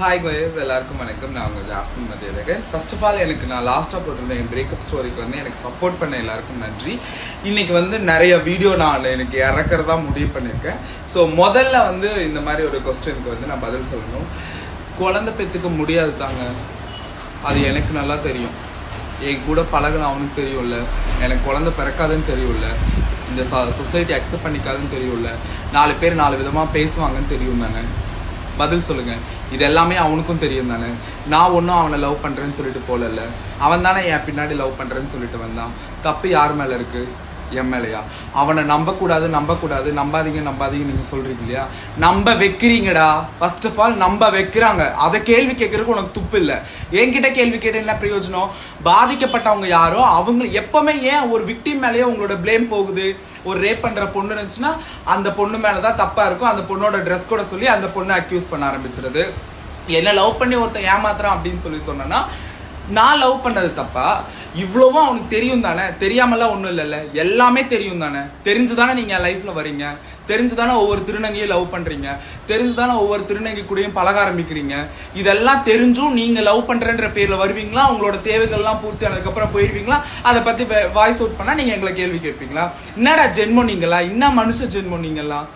Hi கோயஸ், எல்லாருக்கும் வணக்கம். நான் உங்கள் Jasmine Mathiyazhagan. First of all, எனக்கு நான் லாஸ்ட்டாக போட்டிருந்தேன் என் பிரேக்கப் ஸ்டோரிக்கு வந்து எனக்கு சப்போர்ட் பண்ண எல்லாருக்கும் நன்றி. இன்னைக்கு வந்து நிறைய வீடியோ நான் எனக்கு இறக்கிறதா முடிவு பண்ணியிருக்கேன். ஸோ முதல்ல வந்து இந்த மாதிரி ஒரு கொஸ்டினுக்கு வந்து நான் பதில் சொல்லணும். குழந்தை பெற்றுக்க முடியாது தாங்க, அது எனக்கு நல்லா தெரியும். என் கூட பழகின அவனுக்கு தெரியும்ல, எனக்கு குழந்தை பிறக்காதுன்னு தெரியும்ல, இந்த சொசைட்டி அக்செப்ட் பண்ணிக்காதுன்னு தெரியும்ல, 4 பேர் 4 விதமாக பேசுவாங்கன்னு தெரியும் தானே. பதில் சொல்லுங்க. இது எல்லாமே அவனுக்கும் தெரியும் தானே. நான் ஒன்றும் அவனை லவ் பண்ணுறேன்னு சொல்லிட்டு போகல, அவன் தானே என் பின்னாடி லவ் பண்ணுறேன்னு சொல்லிட்டு வந்தான். தப்பு யார் மேலே இருக்கு? என் மேலையா? அவனை நம்பக்கூடாது நம்பாதீங்க நீங்க சொல்றீங்க இல்லையா, நம்ப வைக்கிறீங்கடா. ஃபர்ஸ்ட் ஆஃப் ஆல் நம்ப வைக்கிறாங்க, அதை கேள்வி கேட்கறதுக்கு உனக்கு துப்பு இல்லை. என்கிட்ட கேள்வி கேட்டு என்ன பிரயோஜனம்? பாதிக்கப்பட்டவங்க யாரோ அவங்க எப்பவுமே ஏன் ஒரு விக்டிம் மேலேயே உங்களோட பிளேம் போகுது? ஒரு ரேப் பண்ற பொண்ணு இருந்துச்சுன்னா அந்த பொண்ணு மேலதான் தப்பா இருக்கும், அந்த பொண்ணோட ட்ரெஸ் கூட சொல்லி அந்த பொண்ணை அக்யூஸ் பண்ண ஆரம்பிச்சிருது. என்ன லவ் பண்ணி ஒருத்தன் ஏமாத்துறான் அப்படின்னு சொன்னா நான் லவ் பண்ணது தப்பா? இவ்வளவும் அவனுக்கு தெரியும் தானே, தெரியாமலாம் ஒன்றும் இல்லைல்ல, எல்லாமே தெரியும் தானே. தெரிஞ்சுதானே நீங்க லைஃப்ல வரீங்க, தெரிஞ்சுதானே ஒவ்வொரு திருநங்கையும் லவ் பண்றீங்க, தெரிஞ்சுதானே ஒவ்வொரு திருநங்கை கூடயும் பழக ஆரம்பிக்கிறீங்க. இதெல்லாம் தெரிஞ்சும் நீங்க லவ் பண்றேன்ற பேர்ல வருவீங்களா? உங்களோட தேவைகள்லாம் பூர்த்தி ஆனதுக்கு அப்புறம் போயிருவீங்களா? அதை பத்தி வாய்ஸ் அவுட் பண்ணா நீங்க எங்களை கேள்வி கேட்பீங்களா? என்னடா ஜென்மம் நீங்களா? என்ன மனுஷ ஜென்மம் நீங்கெல்லாம்?